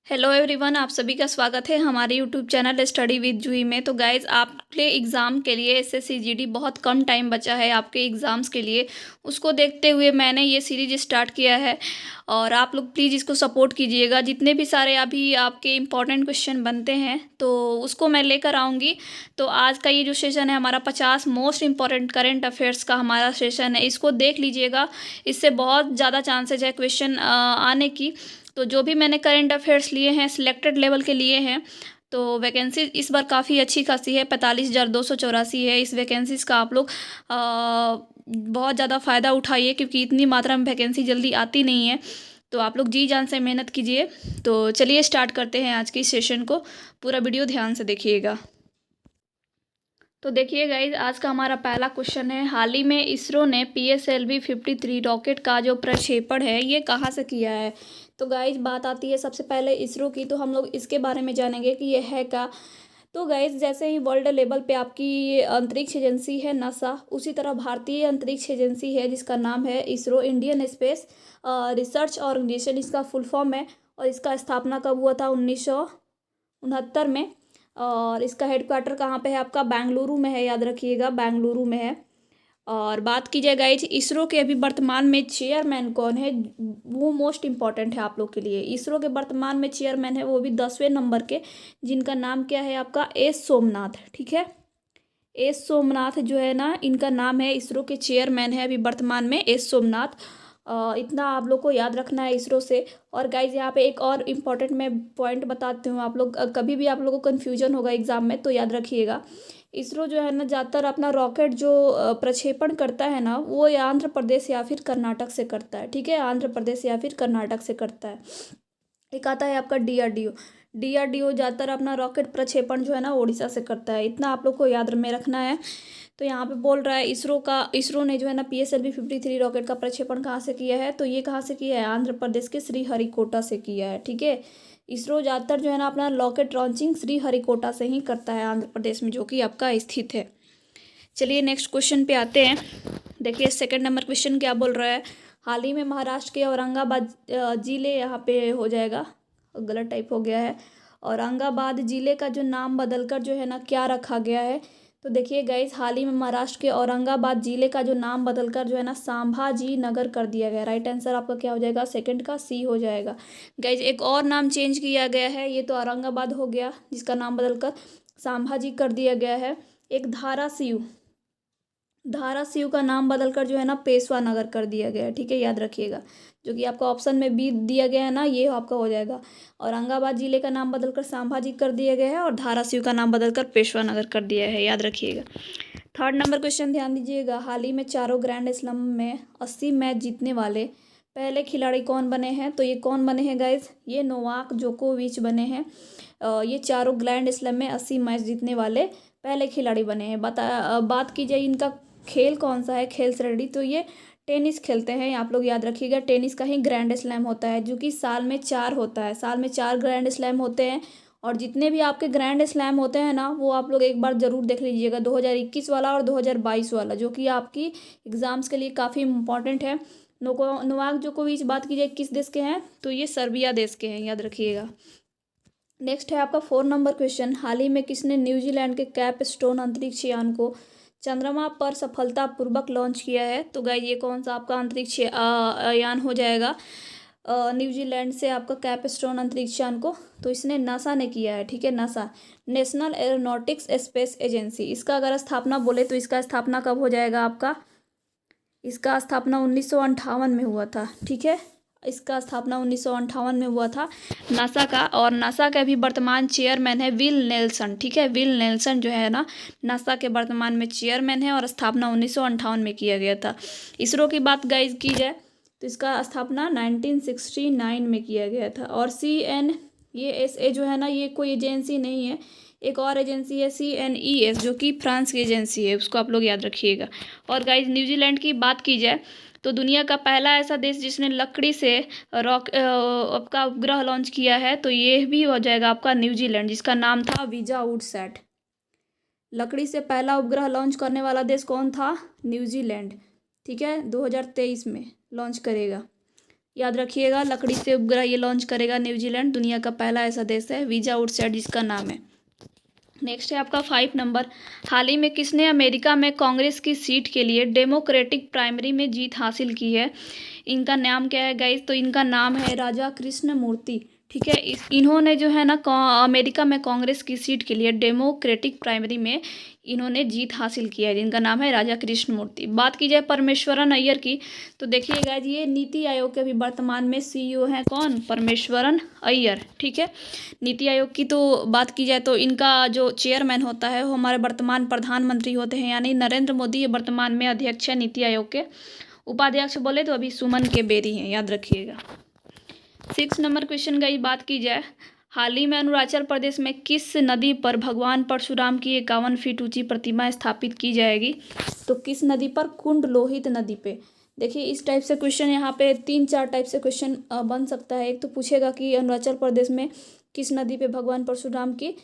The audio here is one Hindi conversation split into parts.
हेलो एवरीवन, आप सभी का स्वागत है हमारे यूट्यूब चैनल स्टडी विद जूही में। तो गाइज़, आपके एग्ज़ाम के लिए एसएससी जीडी बहुत कम टाइम बचा है आपके एग्ज़ाम्स के लिए। उसको देखते हुए मैंने ये सीरीज स्टार्ट किया है और आप लोग प्लीज़ इसको सपोर्ट कीजिएगा। जितने भी सारे अभी आपके इम्पोर्टेंट क्वेश्चन बनते हैं तो उसको मैं लेकर आऊँगी। तो आज का ये जो सेशन है हमारा 50 मोस्ट इम्पॉर्टेंट करेंट अफेयर्स का हमारा सेशन है, इसको देख लीजिएगा। इससे बहुत ज़्यादा चांसेज है क्वेश्चन आने की। तो जो भी मैंने करंट अफेयर्स लिए हैं सिलेक्टेड लेवल के लिए हैं, तो वैकेंसी इस बार काफ़ी अच्छी खासी है। 45,284 है इस वैकेंसीज़ का। आप लोग बहुत ज़्यादा फ़ायदा उठाइए क्योंकि इतनी मात्रा में वैकेंसी जल्दी आती नहीं है। तो आप लोग जी जान से मेहनत कीजिए। तो चलिए स्टार्ट करते हैं आज की सेशन को। पूरा वीडियो ध्यान से देखिएगा। तो देखिए गाइज, आज का हमारा पहला क्वेश्चन है, हाल ही में इसरो ने PSLV-53 रॉकेट का जो प्रक्षेपण है ये कहाँ से किया है। तो गाइज बात आती है सबसे पहले इसरो की, तो हम लोग इसके बारे में जानेंगे कि ये है क्या। तो गाइज, जैसे ही वर्ल्ड लेवल पे आपकी ये अंतरिक्ष एजेंसी है नासा, उसी तरह भारतीय अंतरिक्ष एजेंसी है जिसका नाम है ISRO, Indian space research organisation इसका फुल फॉर्म है। और इसका स्थापना कब हुआ था? 1969 में। और इसका हेडक्वार्टर कहाँ पे है आपका? बेंगलुरु में है, याद रखिएगा, बेंगलुरु में है। और बात की जाए गाइज इसरो के अभी वर्तमान में चेयरमैन कौन है, वो मोस्ट इम्पॉर्टेंट है आप लोग के लिए। इसरो के वर्तमान में चेयरमैन है वो भी 10वें नंबर के, जिनका नाम क्या है आपका? एस सोमनाथ। ठीक है, एस सोमनाथ जो है ना, इनका नाम है। इसरो के चेयरमैन है अभी वर्तमान में एस सोमनाथ। इतना आप लोग को याद रखना है इसरो से। और गाइज यहाँ पे एक और इम्पॉर्टेंट मैं पॉइंट बताती हूँ। आप लोग कभी भी आप लोगों को कन्फ्यूजन होगा एग्जाम में तो याद रखिएगा, इसरो जो है ना ज़्यादातर अपना रॉकेट जो प्रक्षेपण करता है ना, वो या आंध्र प्रदेश या फिर कर्नाटक से करता है। ठीक है, आंध्र प्रदेश या फिर कर्नाटक से करता है। एक आता है आपका डीआरडीओ। डीआरडीओ ज़्यादातर अपना रॉकेट प्रक्षेपण जो है ना उड़ीसा से करता है। इतना आप लोग को याद में रखना है। तो यहाँ पे बोल रहा है इसरो ने जो है ना PSLV-53 रॉकेट का प्रक्षेपण कहाँ से किया है, तो ये कहाँ से किया है? आंध्र प्रदेश के श्रीहरिकोटा से किया है। ठीक है, इसरो ज़्यादातर जो है ना अपना रॉकेट लॉन्चिंग श्रीहरिकोटा से ही करता है, आंध्र प्रदेश में, जो कि आपका स्थित है। चलिए नेक्स्ट क्वेश्चन पे आते हैं। देखिए सेकंड नंबर क्वेश्चन क्या बोल रहा है, हाल ही में महाराष्ट्र के औरंगाबाद जिले, यहाँ पे हो जाएगा, गलत टाइप हो गया है, औरंगाबाद जिले का जो नाम बदलकर जो है ना क्या रखा गया है। तो देखिए गाइज, हाल ही में महाराष्ट्र के औरंगाबाद जिले का जो नाम बदलकर जो है ना संभाजी नगर कर दिया गया। राइट आंसर आपका क्या हो जाएगा? सेकंड का सी हो जाएगा। गाइज एक और नाम चेंज किया गया है, ये तो औरंगाबाद हो गया जिसका नाम बदलकर संभाजी कर दिया गया है। एक धाराशिव का नाम बदलकर जो है ना पेशवा नगर कर दिया गया है। ठीक है, याद रखिएगा, जो कि आपका ऑप्शन में बी दिया गया है ना, ये आपका हो जाएगा। औरंगाबाद जिले का नाम बदलकर संभाजी कर दिया गया है और धाराशिव का नाम बदलकर पेशवा नगर कर दिया है, याद रखिएगा। थर्ड नंबर क्वेश्चन ध्यान दीजिएगा, हाल ही में चारों ग्रैंड स्लैम में 80 मैच जीतने वाले पहले खिलाड़ी कौन बने हैं। तो ये कौन बने हैं गाइज? ये नोवाक जोकोविच बने हैं। ये चारों ग्रैंड स्लैम में 80 मैच जीतने वाले पहले खिलाड़ी बने हैं। बात की जाए इनका खेल कौन सा है, खेल श्रेणी, तो ये टेनिस खेलते हैं। आप लोग याद रखिएगा, टेनिस का ही ग्रैंड स्लैम होता है, जो कि साल में 4 होता है। साल में 4 ग्रैंड स्लैम होते हैं। और जितने भी आपके ग्रैंड स्लैम होते हैं ना, वो आप लोग एक बार ज़रूर देख लीजिएगा, 2021 वाला और 2022 वाला, जो कि आपकी एग्ज़ाम्स के लिए काफ़ी इंपॉर्टेंट है। नोवाक जोकोविच बात की जाए किस देश के हैं, तो ये सर्बिया देश के हैं, याद रखिएगा। नेक्स्ट है आपका 4 नंबर क्वेश्चन, हाल ही में किसने न्यूजीलैंड के कैपस्टोन अंतरिक्ष यान को चंद्रमा पर सफलतापूर्वक लॉन्च किया है। तो गाइस ये कौन सा आपका अंतरिक्ष यान हो जाएगा? न्यूजीलैंड से आपका कैपस्टोन अंतरिक्ष यान को, तो इसने नासा ने किया है। ठीक है, NASA, national aeronautics space agency. इसका अगर स्थापना बोले तो इसका स्थापना कब हो जाएगा आपका? इसका स्थापना 1958 में हुआ था। ठीक है, इसका स्थापना 1958 में हुआ था नासा का। और नासा का भी वर्तमान चेयरमैन है विल नेल्सन। ठीक है, विल नेल्सन जो है ना नासा के वर्तमान में चेयरमैन है और स्थापना 1958 में किया गया था। इसरो की बात गाइज की जाए तो इसका स्थापना 1969 में किया गया था। और CNESA जो है ना, ये कोई एजेंसी नहीं है, एक और एजेंसी है CNES, जो कि फ्रांस की एजेंसी है, उसको आप लोग याद रखिएगा। और गाइज न्यूजीलैंड की बात की जाए तो दुनिया का पहला ऐसा देश जिसने लकड़ी से आपका उपग्रह लॉन्च किया है, तो ये भी हो जाएगा आपका न्यूजीलैंड, जिसका नाम था विजाउडसैट। लकड़ी से पहला उपग्रह लॉन्च करने वाला देश कौन था? न्यूजीलैंड। ठीक है, 2023 में लॉन्च करेगा। याद रखिएगा। लकड़ी से उपग्रह ये लॉन्च करेगा न्यूजीलैंड, दुनिया का पहला ऐसा देश है। वीजा आउटसेट जिसका नाम है। नेक्स्ट है आपका 5 नंबर। हाल ही में किसने अमेरिका में कांग्रेस की सीट के लिए डेमोक्रेटिक प्राइमरी में जीत हासिल की है? इनका नाम क्या है गाइस? तो इनका नाम है राजा कृष्ण मूर्ति। ठीक है, इन्होंने जो है ना अमेरिका में कांग्रेस की सीट के लिए डेमोक्रेटिक प्राइमरी में इन्होंने जीत हासिल किया है, जिनका नाम है राजा कृष्ण मूर्ति। बात की जाए परमेश्वरन अय्यर की, तो देखिए गाइस, ये नीति आयोग के अभी वर्तमान में सीईओ हैं। कौन? परमेश्वरन अय्यर। ठीक है, नीति आयोग की तो बात की जाए तो इनका जो चेयरमैन होता है वो हमारे वर्तमान प्रधानमंत्री होते हैं, यानी नरेंद्र मोदी। ये वर्तमान में अध्यक्ष है नीति आयोग के। उपाध्यक्ष बोले तो अभी सुमन के बेरी हैं, याद रखिएगा। 6 नंबर क्वेश्चन की बात की जाए, हाल ही में अरुणाचल प्रदेश में किस नदी पर भगवान परशुराम की 51 फीट ऊंची प्रतिमा स्थापित की जाएगी? तो किस नदी पर? कुंड लोहित नदी पे। देखिए, इस टाइप से क्वेश्चन यहाँ पे 3-4 टाइप से क्वेश्चन बन सकता है। एक तो पूछेगा कि अरुणाचल प्रदेश में किस नदी पे भगवान परशुराम की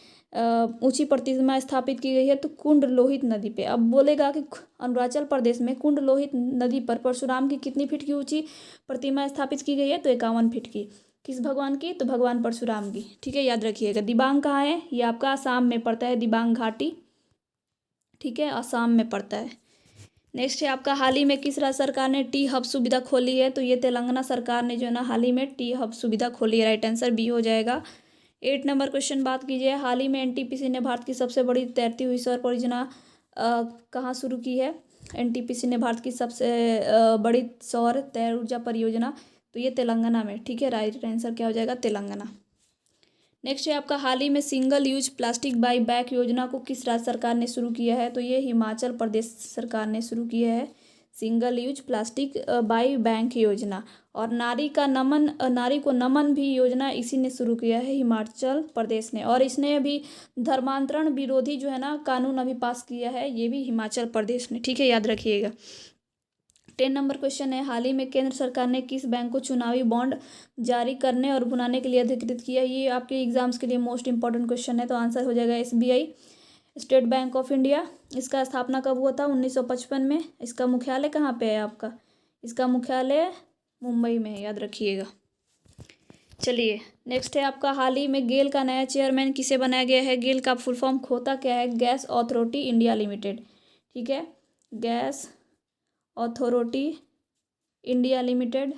ऊंची प्रतिमा स्थापित की गई है? तो कुंड लोहित नदी पे। अब बोलेगा कि अरुणाचल प्रदेश में कुंड लोहित नदी पर परशुराम की कितनी फीट की ऊंची प्रतिमा स्थापित की गई है? तो 51 फीट की। किस भगवान की? तो भगवान परशुराम की। ठीक है, याद रखिएगा। दिबांग कहाँ है? ये आपका आसाम में पड़ता है, दिबांग घाटी। ठीक है, आसाम में पड़ता है। नेक्स्ट है आपका, हाल ही में किस राज्य सरकार ने टी हब सुविधा खोली है? तो ये तेलंगाना सरकार ने जो है ना हाल ही में टी हब सुविधा खोली है। राइट आंसर बी हो जाएगा। 8 नंबर क्वेश्चन बात कीजिए, हाल ही में एनटीपीसी ने भारत की सबसे बड़ी तैरती हुई सौर परियोजना कहाँ शुरू की है? एनटीपीसी ने भारत की सबसे बड़ी सौर तैर ऊर्जा परियोजना, तो ये तेलंगाना में। ठीक है, राइट आंसर क्या हो जाएगा? तेलंगाना। नेक्स्ट है आपका, हाल ही में single use plastic by back योजना को किस राज्य सरकार ने शुरू किया है? तो ये हिमाचल प्रदेश सरकार ने शुरू किया है single use plastic by bank योजना। और नारी को नमन भी योजना इसी ने शुरू किया है, हिमाचल प्रदेश ने। और इसने अभी धर्मांतरण विरोधी जो है ना कानून अभी पास किया है, ये भी हिमाचल प्रदेश ने। ठीक है, याद रखिएगा। 10 नंबर क्वेश्चन है, हाल ही में केंद्र सरकार ने किस बैंक को चुनावी बॉन्ड जारी करने और बनाने के लिए अधिकृत किया? ये आपके एग्जाम्स के लिए मोस्ट इंपॉर्टेंट क्वेश्चन है, तो आंसर हो जाएगा SBI, state bank of India. इसका स्थापना कब हुआ था? 1955 में। इसका मुख्यालय कहाँ पे है आपका? इसका मुख्यालय मुंबई में है, याद रखिएगा। चलिए, नेक्स्ट है आपका, हाल ही में गेल का नया चेयरमैन किसे बनाया गया है? गेल का फुल फॉर्म होता क्या है? Gas authority India limited. ठीक है, गैस अथॉरिटी इंडिया लिमिटेड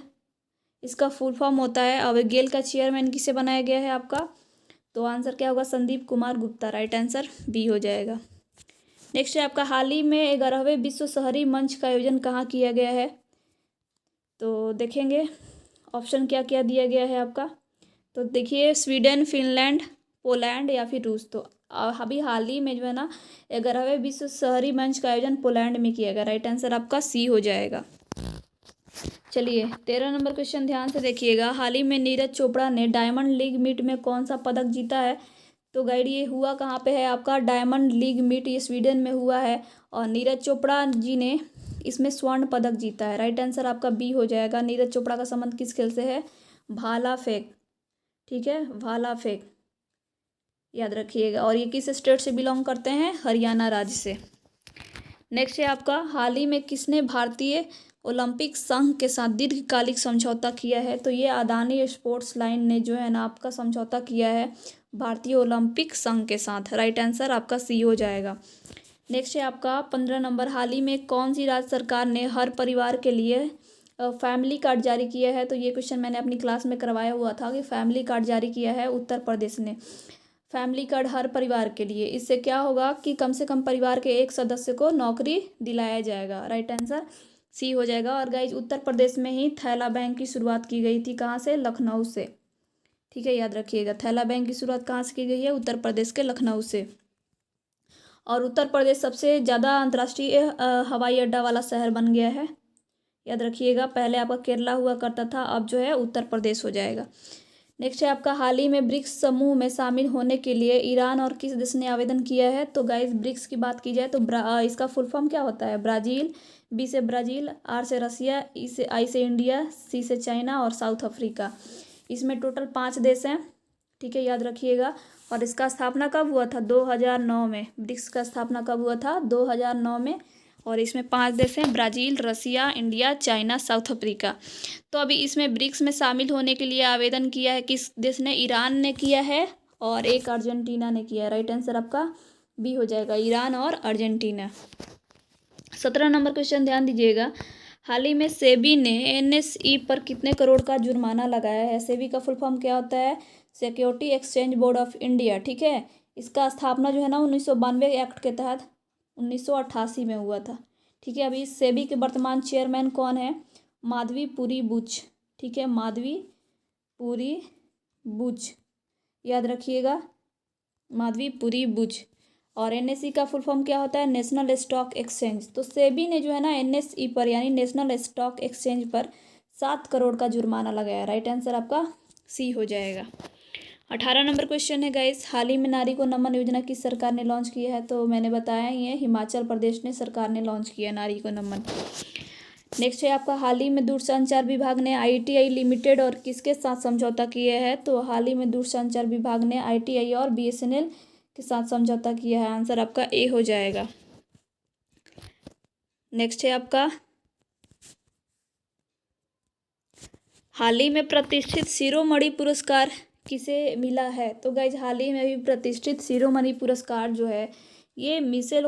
इसका फुल फॉर्म होता है। अब गेल का चेयरमैन किसे बनाया गया है आपका? तो आंसर क्या होगा? Sandeep Kumar Gupta. Right answer B हो जाएगा। नेक्स्ट है आपका, हाल ही में 11वें विश्व शहरी मंच का आयोजन कहाँ किया गया है? तो देखेंगे ऑप्शन क्या क्या दिया गया है आपका। तो देखिए, स्वीडन, फिनलैंड, पोलैंड या फिर रूस। तो अभी हाल ही में जो है ना 11वें विश्व शहरी मंच का आयोजन पोलैंड में किया गया। राइट आंसर आपका सी हो जाएगा। चलिए, 13 नंबर क्वेश्चन ध्यान से देखिएगा, हाल ही में नीरज चोपड़ा ने डायमंड लीग मीट में कौन सा पदक जीता है? तो गाइड, ये हुआ कहाँ पे है आपका? डायमंड लीग मीट ये स्वीडन में हुआ है, और नीरज चोपड़ा जी ने इसमें स्वर्ण पदक जीता है। राइट आंसर आपका बी हो जाएगा। नीरज चोपड़ा का संबंध किस खेल से है? भाला फेंक। ठीक है, भाला फेंक, याद रखिएगा। और ये किस स्टेट से बिलोंग करते हैं? हरियाणा राज्य से। नेक्स्ट है आपका, हाल ही में किसने भारतीय ओलंपिक संघ के साथ दीर्घकालिक समझौता किया है? तो ये अदानी स्पोर्ट्स लाइन ने जो है ना आपका समझौता किया है भारतीय ओलंपिक संघ के साथ। राइट आंसर आपका सी हो जाएगा। नेक्स्ट है आपका 15 नंबर, हाल ही में कौन सी राज्य सरकार ने हर परिवार के लिए फैमिली कार्ड जारी किया है? तो ये क्वेश्चन मैंने अपनी क्लास में करवाया हुआ था कि फैमिली कार्ड जारी किया है उत्तर प्रदेश ने। फैमिली कार्ड हर परिवार के लिए, इससे क्या होगा कि कम से कम परिवार के एक सदस्य को नौकरी दिलाया जाएगा। राइट आंसर सी हो जाएगा। और गाइज, उत्तर प्रदेश में ही थैला बैंक की शुरुआत की गई थी। कहाँ से? लखनऊ से। ठीक है, याद रखिएगा। थैला बैंक की शुरुआत कहाँ से की गई है? उत्तर प्रदेश के लखनऊ से। और उत्तर प्रदेश सबसे ज़्यादा अंतर्राष्ट्रीय हवाई अड्डा वाला शहर बन गया है, याद रखिएगा। पहले आपका केरला हुआ करता था, अब जो है उत्तर प्रदेश हो जाएगा। नेक्स्ट है आपका, हाल ही में ब्रिक्स समूह में शामिल होने के लिए ईरान और किस देश ने आवेदन किया है? तो गाइस, ब्रिक्स की बात की जाए तो इसका फुल फॉर्म क्या होता है? ब्राज़ील, बी से ब्राज़ील, आर से रसिया, आई से इंडिया, सी से चाइना और साउथ अफ्रीका। इसमें टोटल 5 देश हैं। ठीक है, याद रखिएगा। और इसका स्थापना कब हुआ था? 2009 में। ब्रिक्स का स्थापना कब हुआ था? 2009 में। और इसमें 5 देश हैं, ब्राज़ील, रसिया, इंडिया, चाइना, साउथ अफ्रीका। तो अभी इसमें ब्रिक्स में शामिल होने के लिए आवेदन किया है किस देश ने? ईरान ने किया है और एक अर्जेंटीना ने किया है। राइट आंसर आपका बी हो जाएगा, ईरान और अर्जेंटीना। 17 नंबर क्वेश्चन ध्यान दीजिएगा। हाल ही में सेबी ने एनएसई पर कितने करोड़ का जुर्माना लगाया है? सेबी का फुल फॉर्म क्या होता है? Security exchange board of India, ठीक है। इसका स्थापना जो है ना 1992 एक्ट के तहत 1988 में हुआ था, ठीक है। अभी सेबी के वर्तमान चेयरमैन कौन है? माधवी पुरी बुच, ठीक है, माधवी पुरी बुच, याद रखिएगा, माधवी पुरी बुच। और एनएसई का फुल फॉर्म क्या होता है? National stock exchange. तो सेबी ने जो है ना एनएसई पर यानी नेशनल स्टॉक एक्सचेंज पर 7 करोड़ का जुर्माना लगाया। राइट आंसर आपका सी हो जाएगा। 18 नंबर क्वेश्चन है गाइस, हाल ही में नारी को नमन योजना किस सरकार ने लॉन्च किया है? तो मैंने बताया ही है, हिमाचल प्रदेश ने सरकार ने लॉन्च किया नारी को नमन। नेक्स्ट है आपका, हाल ही में दूरसंचार विभाग ने आईटीआई लिमिटेड और किसके साथ समझौता किया है? तो हाल ही में दूरसंचार विभाग ने आईटीआई और बीएसएनएल के साथ समझौता किया है। आंसर आपका ए हो जाएगा। नेक्स्ट है आपका, हाल ही में प्रतिष्ठित शिरोमणि पुरस्कार किसे मिला है? तो गाइज हाल ही में भी प्रतिष्ठित शिरोमणि पुरस्कार जो है ये मिशेल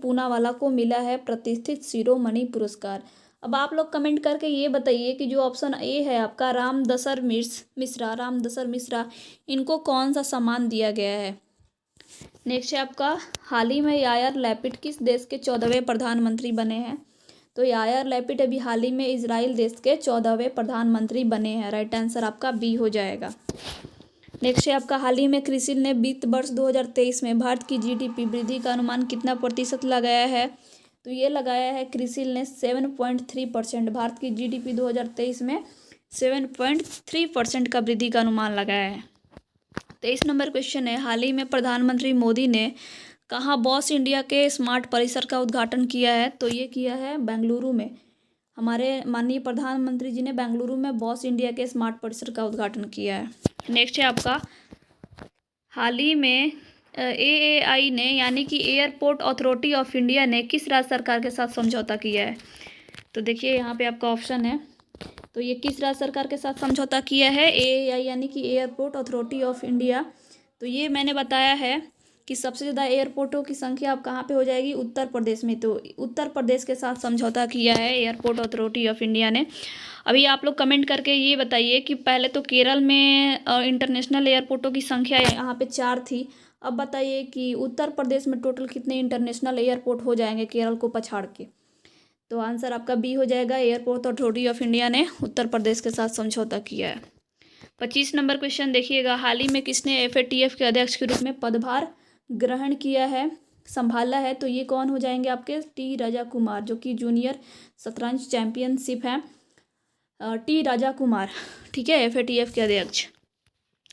पूनावाला को मिला है प्रतिष्ठित शिरोमणि पुरस्कार। अब आप लोग कमेंट करके ये बताइए कि जो ऑप्शन ए है आपका रामदसर मिश्रा, इनको कौन सा सम्मान दिया गया है? नेक्स्ट है आपका, हाल ही में यायर लैपिड किस देश के 14वें प्रधानमंत्री बने हैं? तो यायर लैपिड अभी हाल ही में इजराइल देश के 14वें प्रधानमंत्री बने हैं। राइट आंसर आपका बी हो जाएगा। नेक्स्ट है आपका, हाल ही में क्रिसिल ने वित्त वर्ष 2023 में भारत की जीडीपी वृद्धि का अनुमान कितना प्रतिशत लगाया है? तो ये लगाया है क्रिसिल ने 7.3%। भारत की जीडीपी 2023 में 7.3% का वृद्धि का अनुमान लगाया है। 23 नंबर क्वेश्चन है, हाल ही में प्रधानमंत्री मोदी ने कहाँ बॉस इंडिया के स्मार्ट परिसर का उद्घाटन किया है? तो ये किया है बेंगलुरु में। हमारे माननीय प्रधानमंत्री जी ने बेंगलुरु में बॉस इंडिया के स्मार्ट परिसर का उद्घाटन किया है। नेक्स्ट है आपका, हाल ही में एएआई ने यानी कि एयरपोर्ट अथॉरिटी ऑफ इंडिया ने किस राज्य सरकार के साथ समझौता किया है? तो देखिए यहाँ पे आपका ऑप्शन है, तो ये किस राज्य सरकार के साथ समझौता किया है? एएआई यानी कि एयरपोर्ट अथॉरिटी ऑफ इंडिया। तो ये मैंने बताया है कि सबसे ज़्यादा एयरपोर्टों की संख्या अब कहाँ पे हो जाएगी? उत्तर प्रदेश में। तो उत्तर प्रदेश के साथ समझौता किया है एयरपोर्ट अथॉरिटी ऑफ इंडिया ने। अभी आप लोग कमेंट करके ये बताइए कि पहले तो केरल में इंटरनेशनल एयरपोर्टों की संख्या यहाँ पे 4 थी, अब बताइए कि उत्तर प्रदेश में टोटल कितने इंटरनेशनल एयरपोर्ट हो जाएंगे केरल को पछाड़ के? तो आंसर आपका बी हो जाएगा, एयरपोर्ट अथॉरिटी ऑफ इंडिया ने उत्तर प्रदेश के साथ समझौता किया है। 25 नंबर क्वेश्चन देखिएगा, हाल ही में किसने एफएटीएफ के अध्यक्ष के रूप में पदभार ग्रहण किया है, संभाला है? तो ये कौन हो जाएंगे आपके? टी राजा कुमार, जो कि जूनियर शतरंज चैंपियनशिप है, टी राजा कुमार, ठीक है, एफएटीएफ के अध्यक्ष।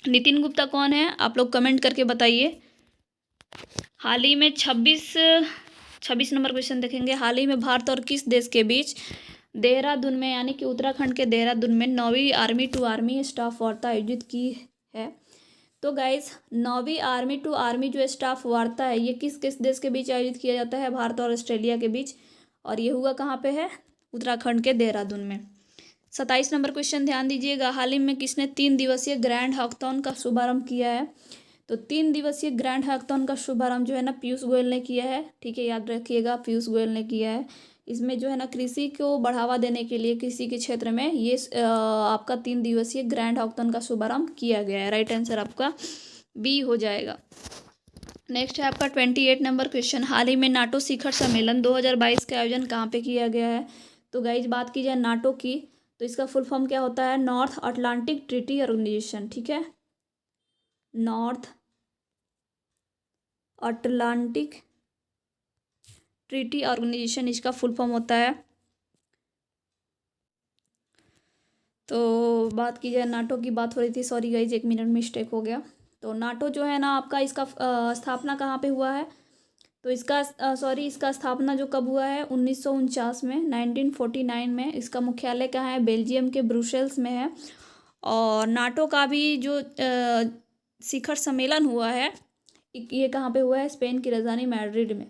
नितिन गुप्ता कौन है? आप लोग कमेंट करके बताइए। हाल ही में 26 नंबर क्वेश्चन देखेंगे, हाल ही में भारत और किस देश के बीच देहरादून में यानी कि उत्तराखंड के देहरादून में 9वीं आर्मी टू आर्मी स्टाफ वार्ता आयोजित की है? तो गाइज 9वीं आर्मी टू आर्मी जो स्टाफ वार्ता है ये किस किस देश के बीच आयोजित किया जाता है? भारत और ऑस्ट्रेलिया के बीच। और ये हुआ कहाँ पे है? उत्तराखंड के देहरादून में। 27 नंबर क्वेश्चन ध्यान दीजिएगा, हाल ही में किसने 3 दिवसीय ग्रैंड हैकाथॉन का शुभारंभ किया है? तो 3 दिवसीय ग्रैंड हैकाथॉन का शुभारंभ जो है ना पीयूष गोयल ने किया है, ठीक है, याद रखिएगा, पीयूष गोयल ने किया है। इसमें जो है ना कृषि को बढ़ावा देने के लिए कृषि के क्षेत्र में ये आपका 3 दिवसीय ग्रैंड हैकाथॉन का शुभारंभ किया गया है। राइट आंसर आपका बी हो जाएगा। नेक्स्ट है आपका 28 नंबर क्वेश्चन, हाल ही में नाटो शिखर सम्मेलन 2022 का आयोजन कहाँ पे किया गया है? तो गाइज बात की जाए नाटो की तो इसका फुल फॉर्म क्या होता है? नॉर्थ अटलांटिक ट्रीटी ऑर्गेनाइजेशन, ठीक है, नॉर्थ अटलांटिक ट्रीटी ऑर्गेनाइजेशन इसका फुल फॉर्म होता है। तो बात की जाए नाटो की, बात हो रही थी, सॉरी गाइज 1 मिनट मिस्टेक हो गया। तो नाटो जो है ना आपका इसका स्थापना कहाँ पे हुआ है? तो इसका इसका स्थापना जो कब हुआ है? 1949 में, 1949 में। इसका मुख्यालय कहाँ है? बेल्जियम के ब्रुसेल्स में है। और नाटो का भी जो शिखर सम्मेलन हुआ है ये कहाँ पे हुआ है? स्पेन की राजधानी मैड्रिड में।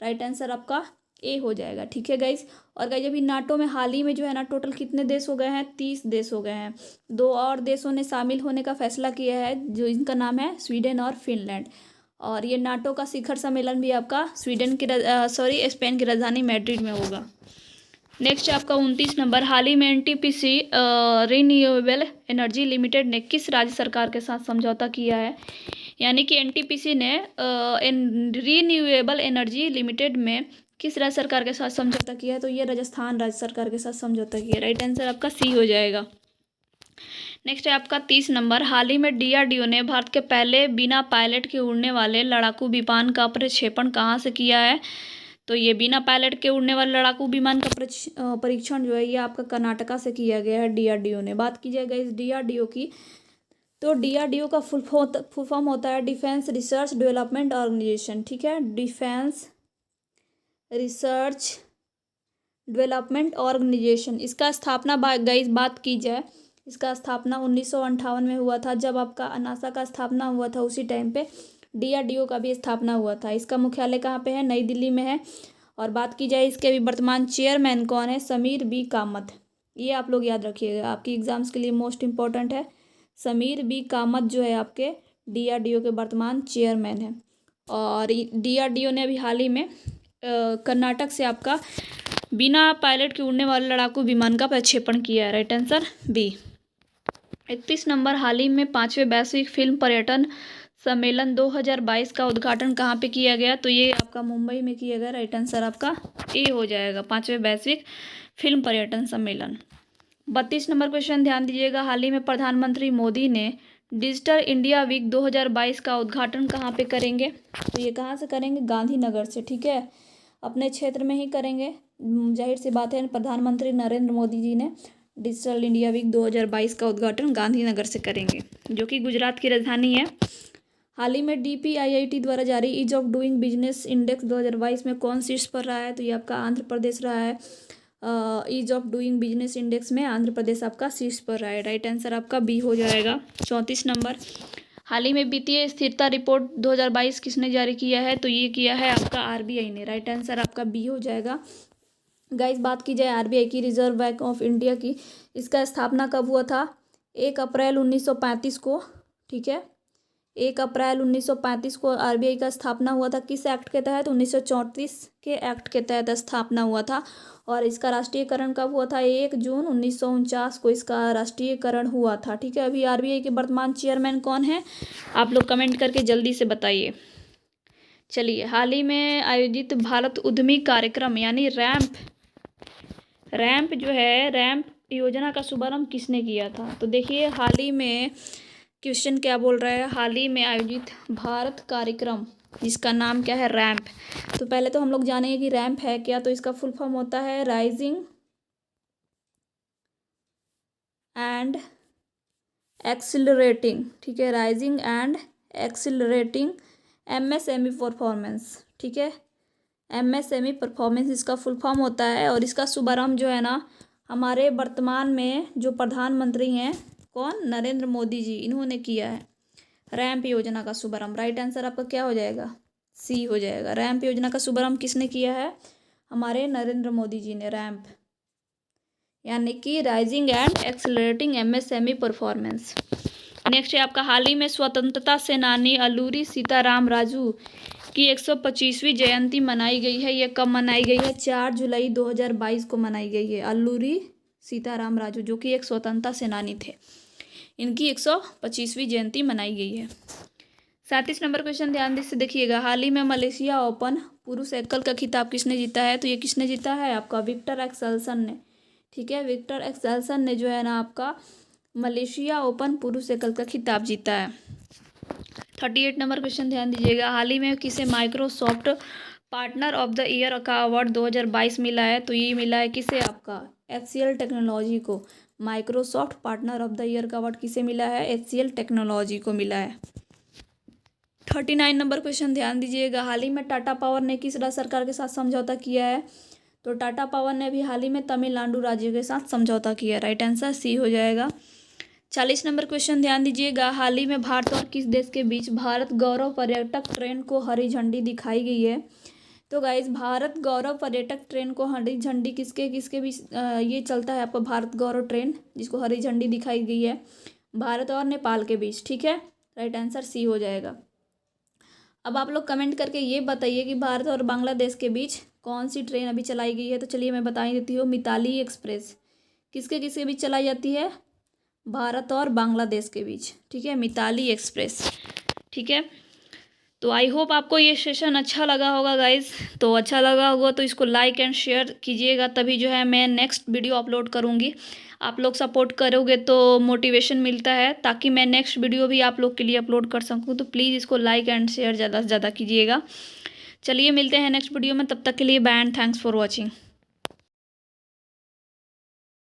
राइट आंसर आपका ए हो जाएगा। ठीक है गाइज। और गाइज अभी नाटो में हाल ही में जो है ना टोटल कितने देश हो गए हैं, 30 देश हो गए हैं। 2 और देशों ने शामिल होने का फैसला किया है, जो इनका नाम है स्वीडन और फिनलैंड। और ये नाटो का शिखर सम्मेलन भी आपका स्पेन की राजधानी मैड्रिड में होगा। नेक्स्ट आपका 29 नंबर, हाल ही में एनटीपीसी रिन्यूएबल एनर्जी लिमिटेड ने किस राज्य सरकार के साथ समझौता किया है? यानी कि एनटीपीसी ने रिन्यूएबल एनर्जी लिमिटेड में किस राज्य सरकार के साथ समझौता किया है? तो ये राजस्थान राज्य सरकार के साथ समझौता किया है। राइट आंसर आपका सी हो जाएगा। नेक्स्ट है आपका 30 नंबर, हाल ही में डीआरडीओ ने भारत के पहले बिना पायलट के उड़ने वाले लड़ाकू विमान का प्रक्षेपण कहाँ से किया है? तो ये बिना पायलट के उड़ने वाले लड़ाकू विमान का परीक्षण जो है ये आपका कर्नाटका से किया गया है डीआरडीओ ने। बात की जाएगा इस डीआरडीओ की, तो डीआरडीओ का फुल फॉर्म होता है डिफेंस रिसर्च डेवलपमेंट ऑर्गेनाइजेशन। ठीक है, डिफेंस रिसर्च डेवलपमेंट ऑर्गेनाइजेशन। इसका स्थापना गाइस बात की जाए, इसका स्थापना 1958 में हुआ था, जब आपका नासा का स्थापना हुआ था उसी टाइम पे डीआरडीओ का भी स्थापना हुआ था। इसका मुख्यालय कहाँ पे है? नई दिल्ली में है। और बात की जाए इसके अभी वर्तमान चेयरमैन कौन है? समीर बी कामत। ये आप लोग याद रखिएगा, आपकी एग्जाम्स के लिए मोस्ट इंपॉर्टेंट है। समीर बी कामत जो है आपके डीआरडीओ के वर्तमान चेयरमैन है। और डीआरडीओ ने अभी हाल ही में कर्नाटक से आपका बिना पायलट के उड़ने वाले लड़ाकू विमान का प्रक्षेपण किया है। Right answer B. 31 नंबर, हाल ही में 5वें वैश्विक फिल्म पर्यटन सम्मेलन 2022 का उद्घाटन कहाँ पे किया गया? तो ये आपका मुंबई में किया गया। राइट आंसर आपका ए हो जाएगा, 5वें वैश्विक फिल्म पर्यटन सम्मेलन। 32 नंबर क्वेश्चन ध्यान दीजिएगा, हाल ही में प्रधानमंत्री मोदी ने डिजिटल इंडिया वीक 2022 का उद्घाटन कहाँ पे करेंगे? तो ये कहाँ से करेंगे? गांधीनगर से। ठीक है, अपने क्षेत्र में ही करेंगे। जाहिर सी बात है, प्रधानमंत्री नरेंद्र मोदी जी ने डिजिटल इंडिया वीक 2022 का उद्घाटन गांधीनगर से करेंगे, जो कि गुजरात की राजधानी है। हाल ही में DPIIT द्वारा जारी ease of doing business index 2022 में कौन शीर्ष पर रहा है? तो ये आपका आंध्र प्रदेश रहा है। Ease of doing business index में आंध्र प्रदेश आपका शीर्ष पर रहा है। राइट आंसर आपका बी हो जाएगा। 34 नंबर, हाल ही में वित्तीय स्थिरता रिपोर्ट 2022 किसने जारी किया है? तो ये किया है आपका RBI ने। राइट आंसर आपका बी हो जाएगा। गाइस बात की जाए RBI की, रिजर्व बैंक ऑफ इंडिया की, इसका स्थापना कब हुआ था? 1 अप्रैल 1935 को। ठीक है, 1 अप्रैल 1935 को RBI का स्थापना हुआ था। किस एक्ट के तहत? 1934 के एक्ट के तहत स्थापना हुआ था। और इसका राष्ट्रीयकरण कब हुआ था? 1 जून 1949 को इसका राष्ट्रीयकरण हुआ था। ठीक है, अभी RBI के वर्तमान चेयरमैन कौन है? आप लोग कमेंट करके जल्दी से बताइए। चलिए, हाल ही में आयोजित भारत उद्यमी कार्यक्रम यानी रैंप जो है, रैंप योजना का शुभारंभ किसने किया था? तो देखिए, हाल ही में क्वेश्चन क्या बोल रहा है, हाल ही में आयोजित भारत कार्यक्रम जिसका नाम क्या है? रैंप। तो पहले तो हम लोग जानेंगे कि रैंप है क्या। तो इसका फुल फॉर्म होता है राइजिंग एंड एक्सिलरेटिंग। ठीक है, rising and accelerating MSME performance. ठीक है, MSME परफॉर्मेंस इसका फुल फॉर्म होता है। और इसका शुभारंभ जो है ना, हमारे वर्तमान में जो प्रधानमंत्री हैं, कौन? नरेंद्र मोदी जी, इन्होंने किया है रैंप योजना का शुभारंभ। राइट आंसर आपका क्या हो जाएगा? सी हो जाएगा। रैंप योजना का शुभारंभ किसने किया है? हमारे नरेंद्र मोदी जी ने। रैंप यानी कि rising and accelerating MSME performance. Next है आपका, हाल ही में स्वतंत्रता सेनानी अल्लूरी सीताराम राजू की 125वीं जयंती मनाई गई है। ये कब मनाई गई है? 4 जुलाई 2022 को मनाई गई है। अल्लूरी सीताराम राजू जो कि एक स्वतंत्रता सेनानी थे, इनकी 125वीं जयंती मनाई गई है। 37 नंबर क्वेश्चन ध्यान से देखिएगा, हाल ही में मलेशिया ओपन पुरुष एकल का खिताब किसने जीता है? तो ये किसने जीता है? आपका विक्टर एक्सेल्सन ने। ठीक है, विक्टर एक्सेल्सन ने जो है ना आपका मलेशिया ओपन पुरुष एकल का खिताब जीता है। 38 नंबर क्वेश्चन ध्यान दीजिएगा, हाल ही में किसे Microsoft partner of the year का अवार्ड 2022 मिला है? तो ये मिला है किसे? आपका HCL टेक्नोलॉजी को। Microsoft partner of the year का अवार्ड किसे मिला है? HCL टेक्नोलॉजी को मिला है। 39 नंबर क्वेश्चन ध्यान दीजिएगा, हाल ही में टाटा पावर ने किस राज्य सरकार के साथ समझौता किया है? तो टाटा पावर ने भी हाल ही में तमिलनाडु राज्य के साथ समझौता किया। राइट आंसर सी हो जाएगा। 40 नंबर क्वेश्चन ध्यान दीजिएगा, हाल ही में भारत और किस देश के बीच भारत गौरव पर्यटक ट्रेन को हरी झंडी दिखाई गई है? तो गाइज भारत गौरव पर्यटक ट्रेन को हरी झंडी किसके किसके भी ये चलता है आपका भारत गौरव ट्रेन, जिसको हरी झंडी दिखाई गई है भारत और नेपाल के बीच। ठीक है, राइट आंसर सी हो जाएगा। अब आप लोग कमेंट करके ये बताइए कि भारत और बांग्लादेश के बीच कौन सी ट्रेन अभी चलाई गई है। तो चलिए मैं बता ही देती हूँ, मिताली एक्सप्रेस किसके किसके बीच चलाई जाती है, भारत और बांग्लादेश के बीच। ठीक है, मिताली एक्सप्रेस। ठीक है, तो आई होप आपको ये सेशन अच्छा लगा होगा गाइज। तो अच्छा लगा होगा तो इसको लाइक एंड शेयर कीजिएगा, तभी जो है मैं नेक्स्ट वीडियो अपलोड करूँगी। आप लोग सपोर्ट करोगे तो मोटिवेशन मिलता है, ताकि मैं नेक्स्ट वीडियो भी आप लोग के लिए अपलोड कर सकूँ। तो प्लीज़ इसको लाइक एंड शेयर ज़्यादा से ज़्यादा कीजिएगा। चलिए मिलते हैं नेक्स्ट वीडियो में, तब तक के लिए bye and thanks for watching.